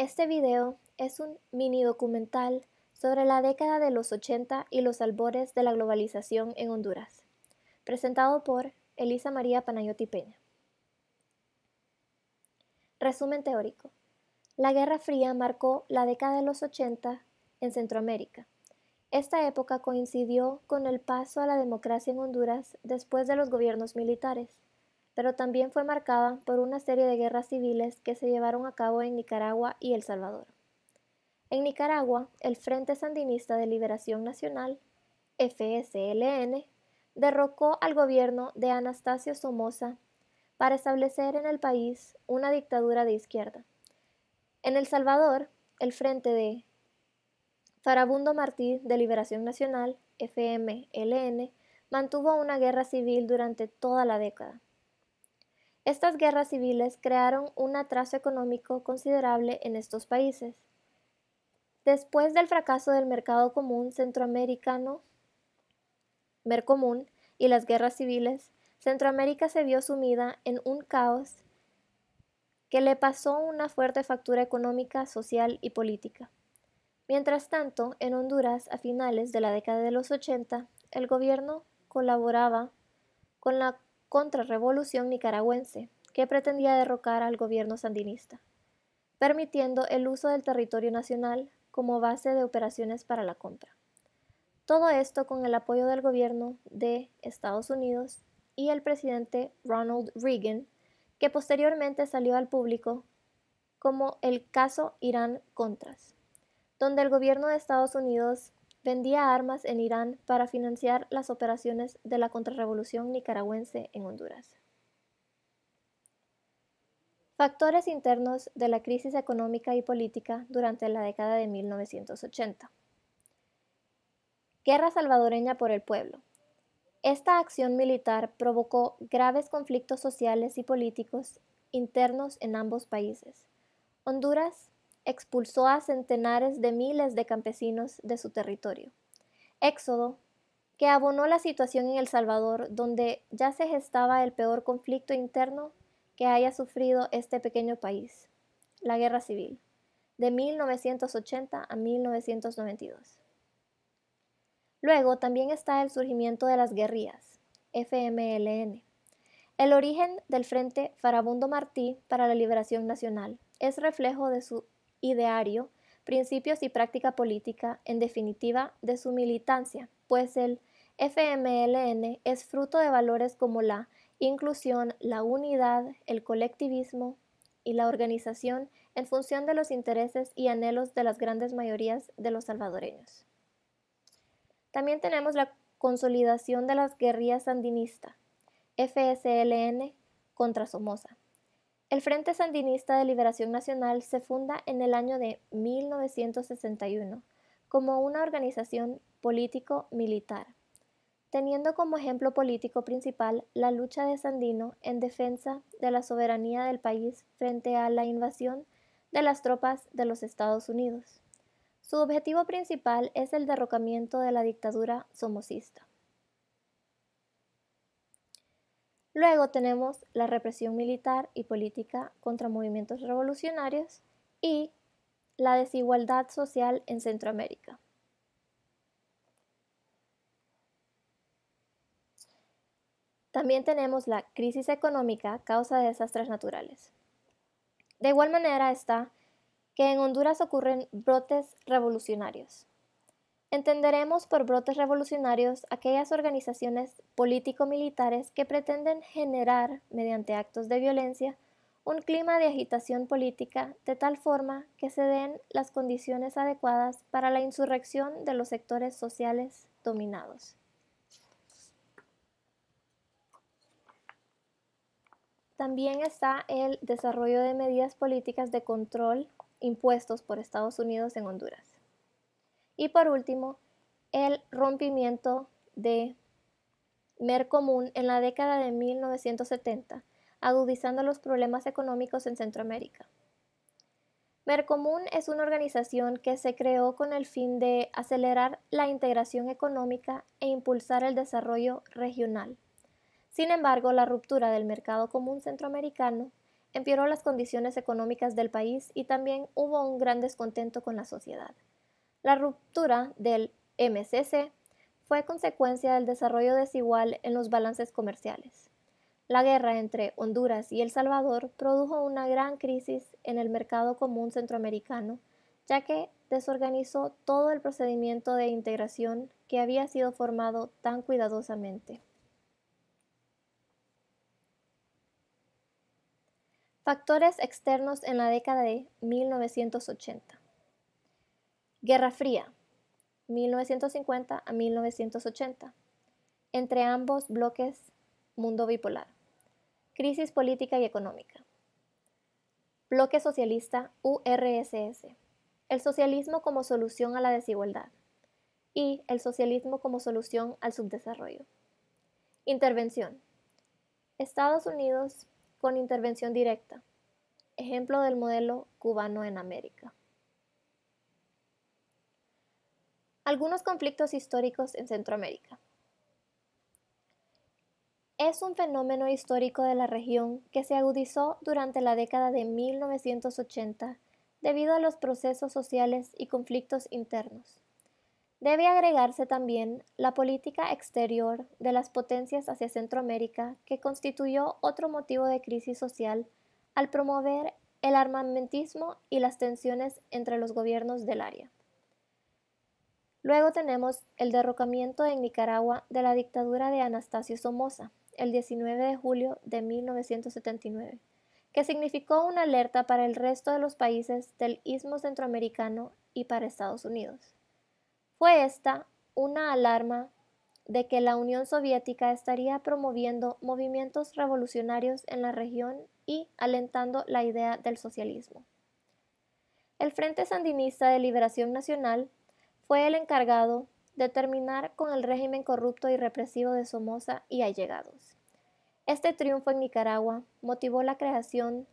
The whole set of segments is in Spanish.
Este video es un mini documental sobre la década de los 80 y los albores de la globalización en Honduras, presentado por Elisa María Panayotti Peña. Resumen teórico. La Guerra Fría marcó la década de los 80 en Centroamérica. Esta época coincidió con el paso a la democracia en Honduras después de los gobiernos militares, pero también fue marcada por una serie de guerras civiles que se llevaron a cabo en Nicaragua y El Salvador. En Nicaragua, el Frente Sandinista de Liberación Nacional, FSLN, derrocó al gobierno de Anastasio Somoza para establecer en el país una dictadura de izquierda. En El Salvador, el Frente de Farabundo Martí de Liberación Nacional, FMLN, mantuvo una guerra civil durante toda la década. Estas guerras civiles crearon un atraso económico considerable en estos países. Después del fracaso del Mercado Común Centroamericano, Mercomún, y las guerras civiles, Centroamérica se vio sumida en un caos que le pasó una fuerte factura económica, social y política. Mientras tanto, en Honduras, a finales de la década de los 80, el gobierno colaboraba con la contrarrevolución nicaragüense, que pretendía derrocar al gobierno sandinista, permitiendo el uso del territorio nacional como base de operaciones para la compra. Todo esto con el apoyo del gobierno de Estados Unidos y el presidente Ronald Reagan, que posteriormente salió al público como el caso Irán-Contras, donde el gobierno de Estados Unidos vendía armas en Irán para financiar las operaciones de la contrarrevolución nicaragüense en Honduras. Factores internos de la crisis económica y política durante la década de 1980. Guerra salvadoreña por el pueblo. Esta acción militar provocó graves conflictos sociales y políticos internos en ambos países. Honduras expulsó a centenares de miles de campesinos de su territorio. Éxodo que abonó la situación en El Salvador, donde ya se gestaba el peor conflicto interno que haya sufrido este pequeño país, la Guerra Civil, de 1980 a 1992. Luego también está el surgimiento de las guerrillas, FMLN. El origen del Frente Farabundo Martí para la Liberación Nacional es reflejo de su ideario, principios y práctica política, en definitiva, de su militancia, pues el FMLN es fruto de valores como la inclusión, la unidad, el colectivismo y la organización en función de los intereses y anhelos de las grandes mayorías de los salvadoreños. También tenemos la consolidación de las guerrillas sandinistas, FSLN contra Somoza. El Frente Sandinista de Liberación Nacional se funda en el año de 1961 como una organización político-militar, teniendo como ejemplo político principal la lucha de Sandino en defensa de la soberanía del país frente a la invasión de las tropas de los Estados Unidos. Su objetivo principal es el derrocamiento de la dictadura somocista. Luego tenemos la represión militar y política contra movimientos revolucionarios y la desigualdad social en Centroamérica. También tenemos la crisis económica a causa de desastres naturales. De igual manera está que en Honduras ocurren brotes revolucionarios. Entenderemos por brotes revolucionarios aquellas organizaciones político-militares que pretenden generar, mediante actos de violencia, un clima de agitación política de tal forma que se den las condiciones adecuadas para la insurrección de los sectores sociales dominados. También está el desarrollo de medidas políticas de control impuestos por Estados Unidos en Honduras. Y por último, el rompimiento de Mercomún en la década de 1970, agudizando los problemas económicos en Centroamérica. Mercomún es una organización que se creó con el fin de acelerar la integración económica e impulsar el desarrollo regional. Sin embargo, la ruptura del Mercado Común Centroamericano empeoró las condiciones económicas del país y también hubo un gran descontento con la sociedad. La ruptura del MCC fue consecuencia del desarrollo desigual en los balances comerciales. La guerra entre Honduras y El Salvador produjo una gran crisis en el mercado común centroamericano, ya que desorganizó todo el procedimiento de integración que había sido formado tan cuidadosamente. Factores externos en la década de 1980. Guerra Fría, 1950 a 1980. Entre ambos bloques, mundo bipolar. Crisis política y económica. Bloque socialista URSS. El socialismo como solución a la desigualdad. Y el socialismo como solución al subdesarrollo. Intervención. Estados Unidos con intervención directa. Ejemplo del modelo cubano en América. Algunos conflictos históricos en Centroamérica. Es un fenómeno histórico de la región que se agudizó durante la década de 1980 debido a los procesos sociales y conflictos internos. Debe agregarse también la política exterior de las potencias hacia Centroamérica, que constituyó otro motivo de crisis social al promover el armamentismo y las tensiones entre los gobiernos del área. Luego tenemos el derrocamiento en Nicaragua de la dictadura de Anastasio Somoza, el 19 de julio de 1979, que significó una alerta para el resto de los países del Istmo Centroamericano y para Estados Unidos. Fue esta una alarma de que la Unión Soviética estaría promoviendo movimientos revolucionarios en la región y alentando la idea del socialismo. El Frente Sandinista de Liberación Nacional fue el encargado de terminar con el régimen corrupto y represivo de Somoza y allegados. Este triunfo en Nicaragua motivó la creación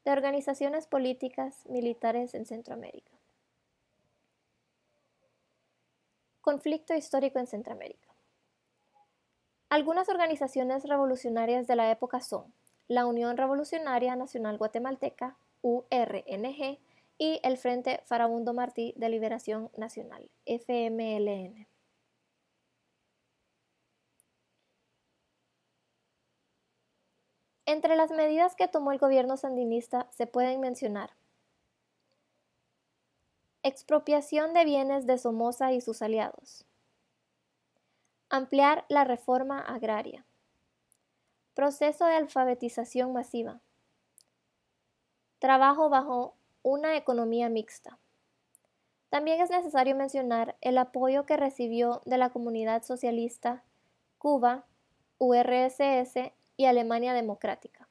de organizaciones políticas militares en Centroamérica. Conflicto histórico en Centroamérica. Algunas organizaciones revolucionarias de la época son la Unión Revolucionaria Nacional Guatemalteca, URNG, y el Frente Farabundo Martí de Liberación Nacional, FMLN. Entre las medidas que tomó el gobierno sandinista se pueden mencionar: expropiación de bienes de Somoza y sus aliados, ampliar la reforma agraria, proceso de alfabetización masiva, trabajo bajo una economía mixta. También es necesario mencionar el apoyo que recibió de la comunidad socialista, Cuba, URSS y Alemania Democrática.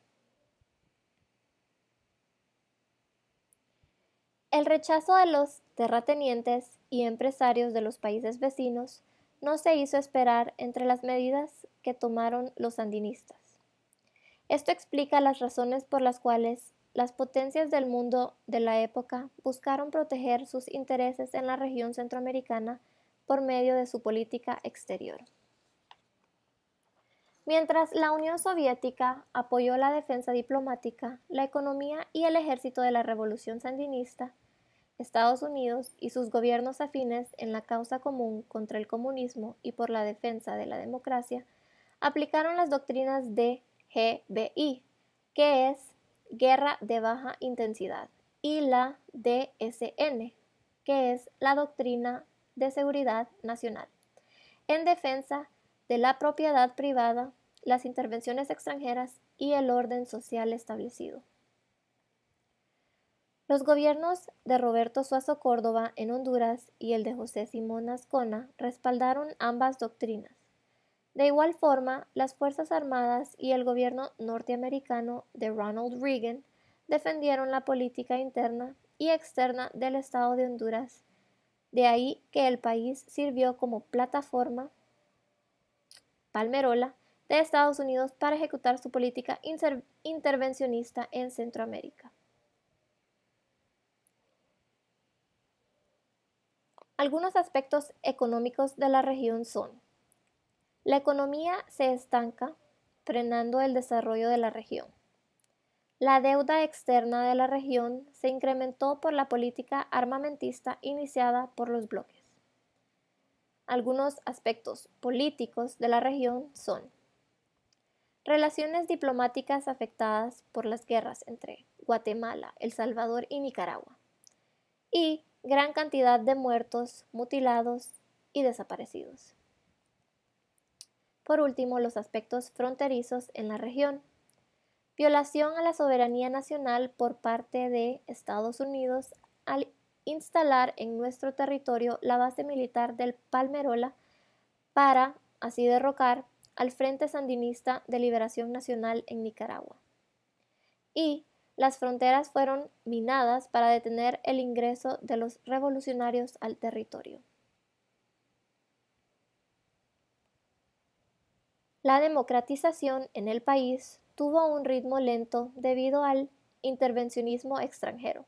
El rechazo de los terratenientes y empresarios de los países vecinos no se hizo esperar entre las medidas que tomaron los sandinistas. Esto explica las razones por las cuales las potencias del mundo de la época buscaron proteger sus intereses en la región centroamericana por medio de su política exterior. Mientras la Unión Soviética apoyó la defensa diplomática, la economía y el ejército de la revolución sandinista, Estados Unidos y sus gobiernos afines en la causa común contra el comunismo y por la defensa de la democracia, aplicaron las doctrinas de GBI, que es Guerra de Baja Intensidad, y la DSN, que es la Doctrina de Seguridad Nacional, en defensa de la propiedad privada, las intervenciones extranjeras y el orden social establecido. Los gobiernos de Roberto Suazo Córdoba en Honduras y el de José Simón Azcona respaldaron ambas doctrinas. De igual forma, las Fuerzas Armadas y el gobierno norteamericano de Ronald Reagan defendieron la política interna y externa del Estado de Honduras. De ahí que el país sirvió como plataforma palmerola de Estados Unidos para ejecutar su política intervencionista en Centroamérica. Algunos aspectos económicos de la región son: la economía se estanca, frenando el desarrollo de la región. La deuda externa de la región se incrementó por la política armamentista iniciada por los bloques. Algunos aspectos políticos de la región son relaciones diplomáticas afectadas por las guerras entre Guatemala, El Salvador y Nicaragua, y gran cantidad de muertos, mutilados y desaparecidos. Por último, los aspectos fronterizos en la región. Violación a la soberanía nacional por parte de Estados Unidos al instalar en nuestro territorio la base militar del Palmerola para así derrocar al Frente Sandinista de Liberación Nacional en Nicaragua. Y las fronteras fueron minadas para detener el ingreso de los revolucionarios al territorio. La democratización en el país tuvo un ritmo lento debido al intervencionismo extranjero,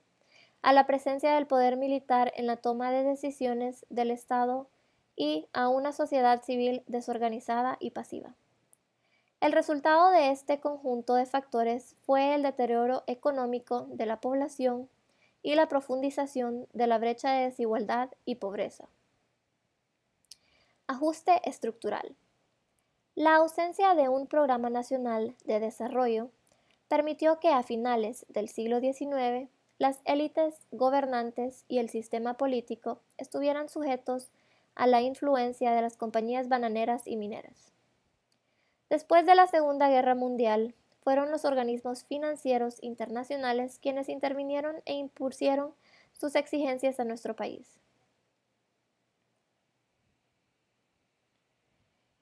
a la presencia del poder militar en la toma de decisiones del Estado y a una sociedad civil desorganizada y pasiva. El resultado de este conjunto de factores fue el deterioro económico de la población y la profundización de la brecha de desigualdad y pobreza. Ajuste estructural. La ausencia de un programa nacional de desarrollo permitió que a finales del siglo XIX las élites gobernantes y el sistema político estuvieran sujetos a la influencia de las compañías bananeras y mineras. Después de la Segunda Guerra Mundial, fueron los organismos financieros internacionales quienes intervinieron e impusieron sus exigencias a nuestro país.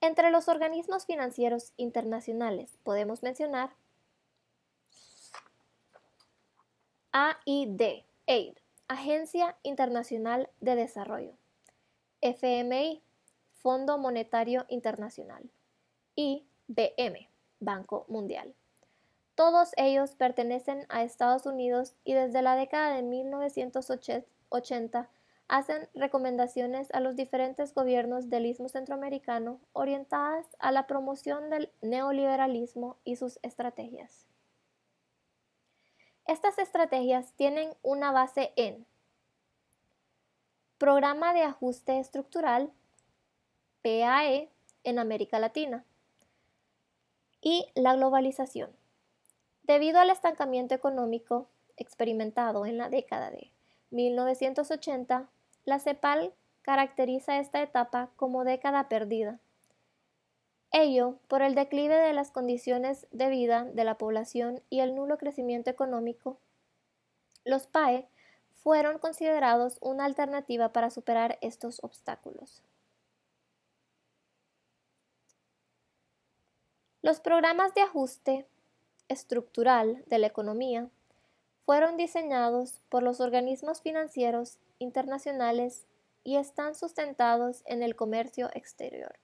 Entre los organismos financieros internacionales podemos mencionar AID, Agencia Internacional de Desarrollo, FMI, Fondo Monetario Internacional, y BM, Banco Mundial. Todos ellos pertenecen a Estados Unidos y desde la década de 1980 hacen recomendaciones a los diferentes gobiernos del Istmo Centroamericano orientadas a la promoción del neoliberalismo y sus estrategias. Estas estrategias tienen una base en Programa de Ajuste Estructural, PAE, en América Latina, y la globalización. Debido al estancamiento económico experimentado en la década de 1980, la CEPAL caracteriza esta etapa como década perdida. Ello por el declive de las condiciones de vida de la población y el nulo crecimiento económico. Los PAE fueron considerados una alternativa para superar estos obstáculos. Los programas de ajuste estructural de la economía fueron diseñados por los organismos financieros internacionales y están sustentados en el comercio exterior.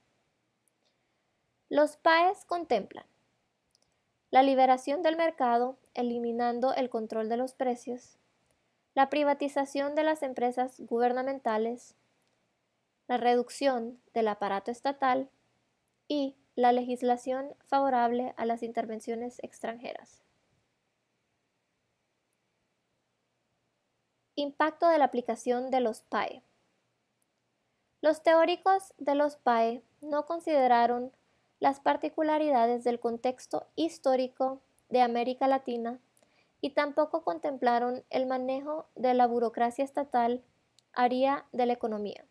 Los PAEs contemplan la liberación del mercado, eliminando el control de los precios, la privatización de las empresas gubernamentales, la reducción del aparato estatal y la legislación favorable a las intervenciones extranjeras. Impacto de la aplicación de los PAE. Los teóricos de los PAE no consideraron las particularidades del contexto histórico de América Latina y tampoco contemplaron el manejo de la burocracia estatal área de la economía.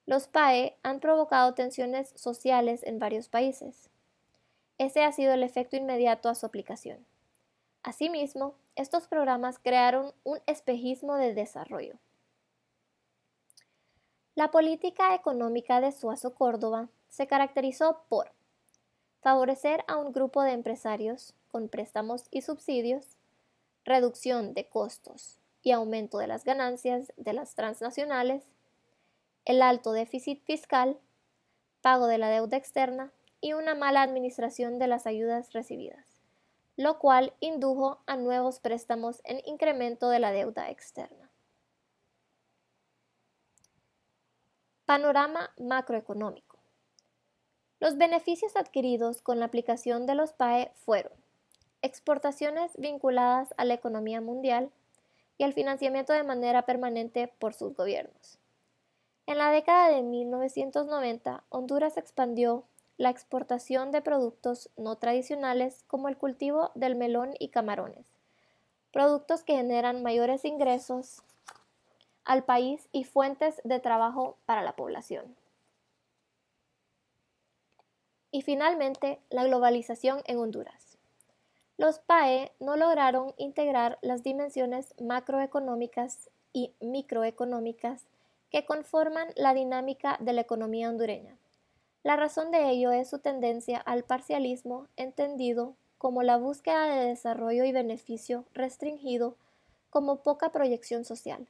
Los PAE han provocado tensiones sociales en varios países. Ese ha sido el efecto inmediato a su aplicación. Asimismo, estos programas crearon un espejismo de desarrollo. La política económica de Suazo Córdoba se caracterizó por favorecer a un grupo de empresarios con préstamos y subsidios, reducción de costos y aumento de las ganancias de las transnacionales, el alto déficit fiscal, pago de la deuda externa y una mala administración de las ayudas recibidas, lo cual indujo a nuevos préstamos en incremento de la deuda externa. Panorama macroeconómico. Los beneficios adquiridos con la aplicación de los PAE fueron exportaciones vinculadas a la economía mundial y al financiamiento de manera permanente por sus gobiernos. En la década de 1990, Honduras expandió la exportación de productos no tradicionales como el cultivo del melón y camarones, productos que generan mayores ingresos al país y fuentes de trabajo para la población. Y finalmente, la globalización en Honduras. Los PAE no lograron integrar las dimensiones macroeconómicas y microeconómicas que conforman la dinámica de la economía hondureña. La razón de ello es su tendencia al parcialismo, entendido como la búsqueda de desarrollo y beneficio restringido como poca proyección social.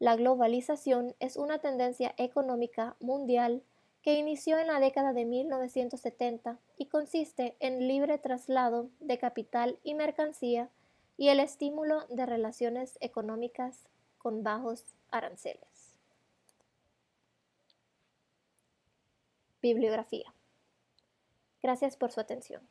La globalización es una tendencia económica mundial que inició en la década de 1970 y consiste en libre traslado de capital y mercancía y el estímulo de relaciones económicas con bajos aranceles. Bibliografía. Gracias por su atención.